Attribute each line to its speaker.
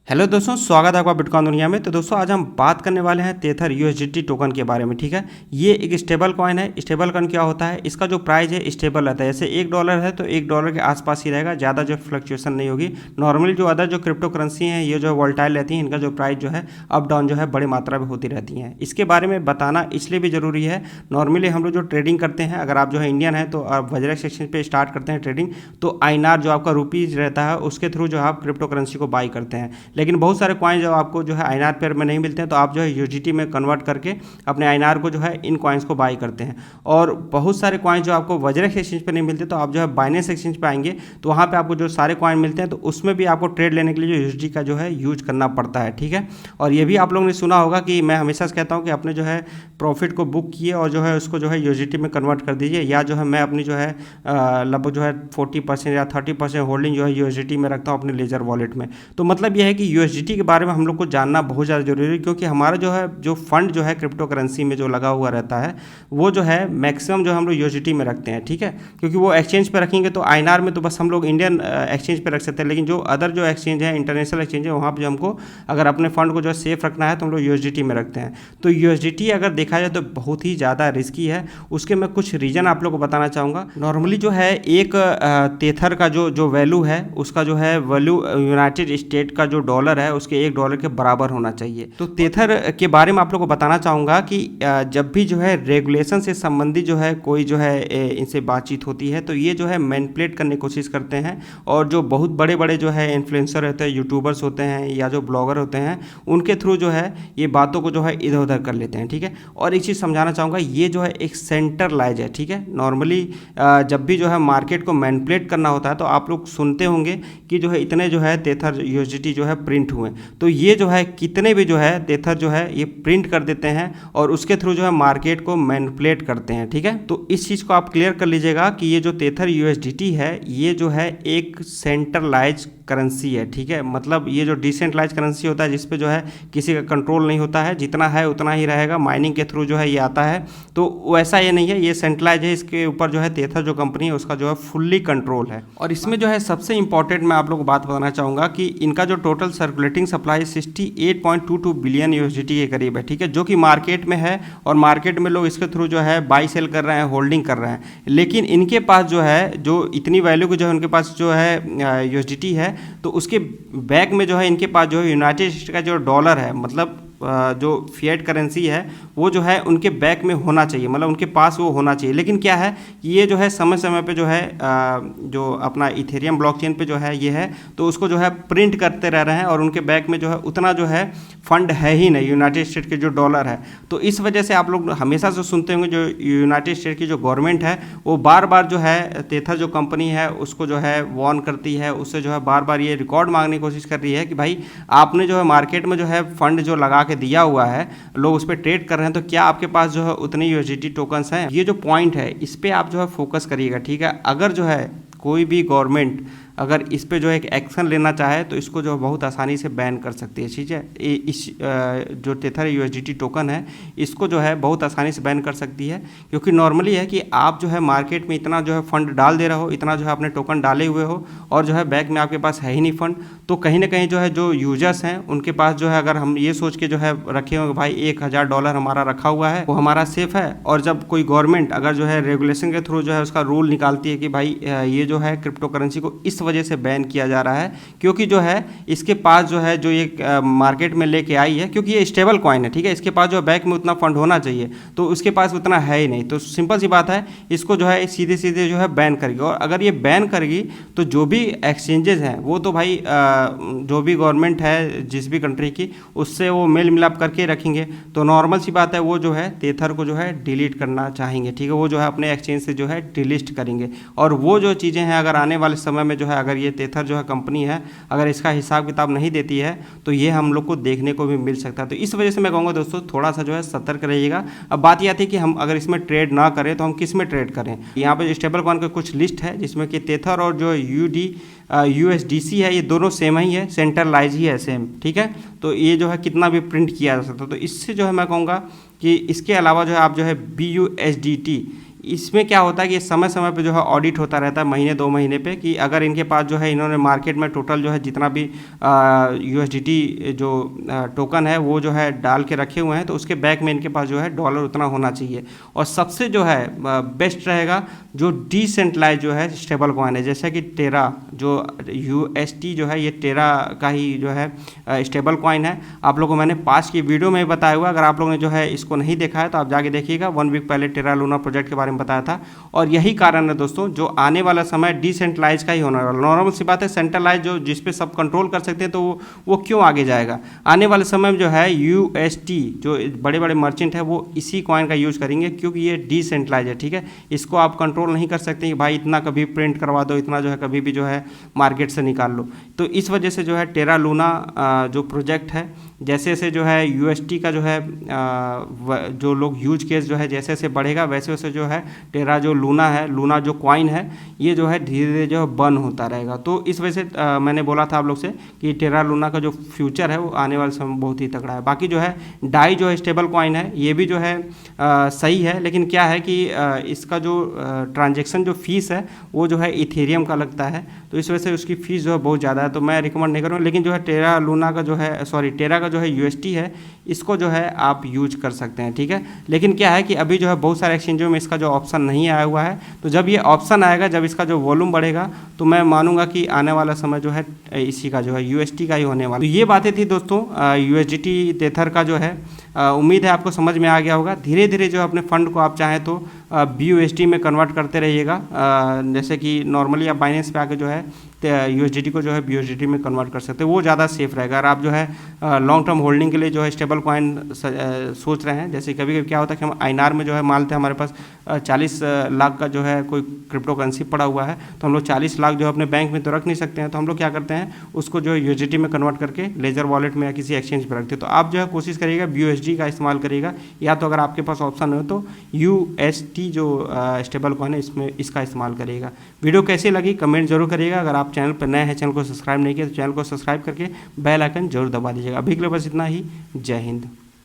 Speaker 1: Hello दोस्तों, स्वागत है आपका बिटकॉइन दुनिया में। तो दोस्तों आज हम बात करने वाले हैं तेथर यूएसडीटी टोकन के बारे में। ठीक है, ये एक स्टेबल कॉइन है। स्टेबल कॉइन क्या होता है, इसका जो प्राइस है स्टेबल रहता है। जैसे $1 है तो $1 के आसपास ही रहेगा, ज़्यादा जो फ्लक्चुएशन नहीं होगी। नॉर्मली जो अदर जो क्रिप्टो करेंसी हैं ये जो है वोलेटाइल रहती हैं, इनका जो प्राइस जो है अप डाउन जो है बड़ी मात्रा में होती रहती हैं। इसके बारे में बताना इसलिए भी ज़रूरी है, नॉर्मली हम लोग जो ट्रेडिंग करते हैं, अगर आप जो है इंडियन है तो आप वज्रेक्स एक्सचेंज पे स्टार्ट करते हैं ट्रेडिंग, तो आईएनआर जो आपका रुपीज़ रहता है उसके थ्रू जो आप क्रिप्टो करेंसी को बाई करते हैं। लेकिन बहुत सारे कॉइन जो आपको जो है आईएनआर पेयर में नहीं मिलते हैं, तो आप जो है यूएसडीटी में कन्वर्ट करके अपने आईएनआर को जो है इन कॉइन्स को बाई करते हैं। और बहुत सारे कॉइन जो आपको वज्रेक्स एक्सचेंज पे नहीं मिलते, तो आप जो है बाइनेंस एक्सचेंज पे आएंगे तो वहाँ पे आपको जो सारे कॉइन मिलते हैं, तो उसमें भी आपको ट्रेड लेने के लिए जो यूएसडी का जो है यूज करना पड़ता है। ठीक है, और ये भी आप लोगों ने सुना होगा कि मैं हमेशा से कहता हूँ कि अपने जो है प्रॉफिट को बुक किए और जो है उसको जो है यूएसडीटी में कन्वर्ट कर दीजिए, या जो है मैं अपनी जो है लगभग जो है 40% या 30% होल्डिंग जो है यूएसडीटी में रखता हूँ अपने लेजर वॉलेट में। तो मतलब यह है कि यूएसडीटी के बारे में हम लोग को जानना बहुत ज़्यादा जरूरी है, क्योंकि हमारा जो है जो फंड जो है क्रिप्टो करेंसी में जो लगा हुआ रहता है वो जो है मैक्सिमम जो हम लोग यूएसडीटी में रखते हैं। ठीक है, क्योंकि वो एक्सचेंज पे रखेंगे तो आईएनआर में तो बस हम लोग इंडियन एक्सचेंज पे रख सकते हैं, लेकिन जो अदर जो एक्सचेंज है, इंटरनेशनल एक्सचेंज है, वहाँ पर जो हमको अगर अपने फंड को जो है सेफ रखना है तो हम लोग यूएसडीटी में रखते हैं। तो यूएसडीटी अगर देखा जाए तो बहुत ही ज़्यादा रिस्की है। उसके मैं कुछ रीज़न आप लोग को बताना चाहूँगा। नॉर्मली जो है एक तेथर का जो वैल्यू है, उसका जो है वैल्यू यूनाइटेड स्टेट का जो डॉलर है उसके $1 के बराबर होना चाहिए। तो तेथर के बारे में आप लोग को बताना चाहूँगा कि जब भी जो है रेगुलेशन से संबंधित जो है कोई जो है इनसे बातचीत होती है, तो ये जो है मैनिपुलेट करने की कोशिश करते हैं। और जो बहुत बड़े बड़े जो है इन्फ्लुएंसर होते हैं, यूट्यूबर्स होते हैं या जो ब्लॉगर होते हैं, उनके थ्रू जो है ये बातों को जो है इधर उधर कर लेते हैं। ठीक है, और एक चीज़ समझाना चाहूँगा, ये जो है एक सेंट्रलाइज है। ठीक है, नॉर्मली जब भी जो है मार्केट को मैनिपुलेट करना होता है तो आप लोग सुनते होंगे कि जो है इतने जो है तेथर यूएसडीटी जो है प्रिंट हुए, तो ये जो है कितने भी जो है तेथर जो है ये प्रिंट कर देते हैं और उसके थ्रू जो है मार्केट को मैनिपुलेट करते हैं। ठीक है, तो इस चीज़ को आप क्लियर कर लीजिएगा कि ये जो तेथर यूएसडीटी है ये जो है एक सेंट्रलाइज करेंसी है। ठीक है, मतलब ये जो डिसेंट्रलाइज करेंसी होता है जिस पे जो है किसी का कंट्रोल नहीं होता है, जितना है उतना ही रहेगा, माइनिंग के थ्रू जो है ये आता है। तो वैसा ये नहीं है, ये सेंट्रलाइज है। इसके ऊपर जो है तेथर जो कंपनी है उसका जो है फुल्ली कंट्रोल है। और इसमें जो है सबसे इंपॉर्टेंट मैं आप लोग को बात बताना चाहूँगा कि इनका जो total circulating supply 68.22 billion USDT के करीब है। ठीक है, जो कि मार्केट में है और मार्केट में लोग इसके थ्रू जो है बाई सेल कर रहे हैं, होल्डिंग कर रहे हैं। लेकिन इनके पास जो है जो इतनी वैल्यू की जो है उनके पास जो है यूएसडीटी है, तो उसके बैक में जो है इनके पास जो है यूनाइटेड स्टेट का जो डॉलर है, मतलब जो फिएट करेंसी है वो जो है उनके बैक में होना चाहिए, मतलब उनके पास वो होना चाहिए। लेकिन क्या है कि ये जो है समय समय पे जो है जो अपना इथेरियम ब्लॉकचेन पे जो है ये है, तो उसको जो है प्रिंट करते रह रहे हैं और उनके बैक में जो है उतना जो है फंड है ही नहीं, यूनाइटेड स्टेट के जो डॉलर है। तो इस वजह से आप लोग हमेशा से सुनते होंगे जो यूनाइटेड स्टेट की जो गवर्नमेंट है वो बार बार जो है तेथर जो कंपनी है उसको जो है वार्न करती है, उससे जो है बार बार ये रिकॉर्ड मांगने की कोशिश कर रही है कि भाई आपने जो है मार्केट में जो है फंड जो लगा के दिया हुआ है, लोग उस पर ट्रेड कर रहे हैं, तो क्या आपके पास जो है उतनी यूएसडीटी टोकन्स हैं? ये जो पॉइंट है इस पर आप जो है फोकस करिएगा। ठीक है, अगर जो है कोई भी गवर्नमेंट अगर इस पे जो है एक एक्शन लेना चाहे तो इसको जो बहुत आसानी से बैन कर सकती है। ठीक है, इस जो तेथर यूएसडीटी टोकन है इसको जो है बहुत आसानी से बैन कर सकती है, क्योंकि नॉर्मली है कि आप जो है मार्केट में इतना जो है फंड डाल दे रहे हो, इतना जो है अपने टोकन डाले हुए हो और जो है बैक में आपके पास है ही नहीं फंड, तो कहीं ना कहीं जो है जो यूजर्स हैं उनके पास जो है, अगर हम ये सोच के जो है रखे होंगे भाई $1000 हमारा रखा हुआ है वो हमारा सेफ है, और जब कोई गवर्नमेंट अगर जो है रेगुलेशन के थ्रू जो है उसका रूल निकालती है कि भाई ये जो है क्रिप्टो करेंसी को इस वजह से बैन किया जा रहा है क्योंकि जो है इसके पास जो है जो ये मार्केट में लेके आई है, क्योंकि ये स्टेबल कॉइन है। ठीक है, इसके पास जो बैक में उतना फंड होना चाहिए, तो उसके पास उतना है ही नहीं, तो सिंपल सी बात है इसको जो है सीधे सीधे जो है बैन करेगी। और अगर ये बैन करेगी तो जो भी एक्सचेंजेस हैं वो तो भाई जो भी गवर्नमेंट है जिस भी कंट्री की, उससे वो मेल मिलाप करके रखेंगे, तो नॉर्मल सी बात है वो जो है तेथर को जो है डिलीट करना चाहेंगे। ठीक है, वो जो है अपने एक्सचेंज से जो है डिलीट करेंगे, और वो जो चीज़ें हैं अगर आने वाले समय में जो है अगर ये तेथर जो है कंपनी है अगर इसका हिसाब किताब नहीं देती है तो ये हम लोग को देखने को भी मिल सकता है। तो इस वजह से मैं कहूँगा दोस्तों थोड़ा सा जो है सतर्क रहिएगा। अब बात यह आती है कि हम अगर इसमें ट्रेड ना करें तो हम किस में ट्रेड करें। यहाँ पर स्टेबल कॉइन का कुछ लिस्ट है जिसमें कि तेथर और जो यूएसडीसी है ये दोनों सेम ही है, सेंट्रलाइज ही है सेम। ठीक है, तो ये जो है कितना भी प्रिंट किया जा सकता है। तो इससे जो है मैं कहूँगा कि इसके अलावा जो है आप जो है BUSDT इसमें क्या होता है कि समय समय पे जो है ऑडिट होता रहता है, महीने 2 महीने पे, कि अगर इनके पास जो है इन्होंने मार्केट में टोटल जो है जितना भी USDT जो टोकन है वो जो है डाल के रखे हुए हैं, तो उसके बैक में इनके पास जो है डॉलर उतना होना चाहिए। और सबसे जो है बेस्ट रहेगा जो डिसेंट्रलाइज जो है स्टेबल कॉइन है, जैसे कि टेरा जो UST जो है, ये टेरा का ही जो है स्टेबल कॉइन है। आप लोगों को मैंने पास की वीडियो में बताया हुआ, अगर आप लोगों ने जो है इसको नहीं देखा है तो आप जाके देखिएगा। 1 वीक पहले टेरा लूना प्रोजेक्ट के बारे में बताया था। और यही कारण है दोस्तों, जो आने वाला समय डिसेंट्रलाइज का ही होने वाला। नॉर्मल सी बात है, सेंट्रलाइज जो जिस पे सब कंट्रोल कर सकते हैं तो वो क्यों आगे जाएगा। आने वाले समय में जो है UST जो बड़े बड़े मर्चेंट है वो इसी कॉइन का यूज़ करेंगे, क्योंकि ये डिसेंट्रलाइज है, ठीक है। इसको आप कंट्रोल नहीं कर सकते कि भाई इतना कभी प्रिंट करवा दो, इतना जो है कभी भी जो है मार्केट से निकाल लो। तो इस वजह से जो है टेरा लूना जो प्रोजेक्ट है, जैसे जैसे जो है UST का जो है जो लोग यूज केस जो है जैसे जैसे बढ़ेगा, वैसे वैसे जो है टेरा जो लूना है, लूना जो कॉइन है, ये जो है धीरे धीरे जो है बर्न होता रहेगा। तो इस वजह से मैंने बोला था आप लोग से कि टेरा लूना का जो फ्यूचर है वो आने वाले समय बहुत ही तगड़ा है। बाकी जो है डाई जो है स्टेबल कॉइन है, ये भी जो है सही है, लेकिन क्या है कि इसका जो ट्रांजेक्शन जो फीस है वो जो है इथेरियम का लगता है, तो इस वजह से उसकी फ़ीस जो है बहुत ज़्यादा है, तो मैं रिकमेंड नहीं करूँगा। लेकिन जो है टेरा लूना का जो है टेरा का जो है UST है, इसको जो है आप यूज कर सकते हैं, ठीक है। लेकिन क्या है कि अभी जो है बहुत सारे एक्सचेंजों में इसका जो ऑप्शन नहीं आया हुआ है, तो जब ये ऑप्शन आएगा, जब इसका जो वॉल्यूम बढ़ेगा, तो मैं मानूंगा कि आने वाला समय जो है इसी का जो है UST का ही होने वाला। तो ये बातें थी दोस्तों USDT टेथर का जो है। उम्मीद है आपको समझ में आ गया होगा। धीरे धीरे जो अपने फंड को आप चाहें तो BUSD में कन्वर्ट करते रहिएगा, जैसे कि नॉर्मली आप बाइनेंस पे आके जो है USDT को जो है BUSD में कन्वर्ट कर सकते हैं, वो ज़्यादा सेफ रहेगा। अगर आप जो है लॉन्ग टर्म होल्डिंग के लिए जो है स्टेबल कॉइन सोच रहे हैं, जैसे कभी कभी क्या होता है कि हम INR में जो है मानते हैं हमारे पास 40 लाख का जो है कोई क्रिप्टो करेंसी पड़ा हुआ है, तो हम लोग 40 लाख जो है अपने बैंक में तो रख नहीं सकते हैं, तो हम लोग क्या करते हैं उसको जो है USDT में कन्वर्ट करके लेजर वॉलेट में या किसी एक्सचेंज पर रखते हैं। तो आप जो है कोशिश करिएगा BUSD का इस्तेमाल करिएगा, या तो अगर आपके पास ऑप्शन हो तो UST जो स्टेबल कॉइन है इसमें इसका इस्तेमाल करिएगा। वीडियो कैसी लगी कमेंट जरूर करिएगा। अगर आप चैनल पर नए हैं, चैनल को सब्सक्राइब नहीं किया तो चैनल को सब्सक्राइब करके बेल आइकन जरूर दबा दीजिएगा। अभी के लिए बस इतना ही। जय हिंद।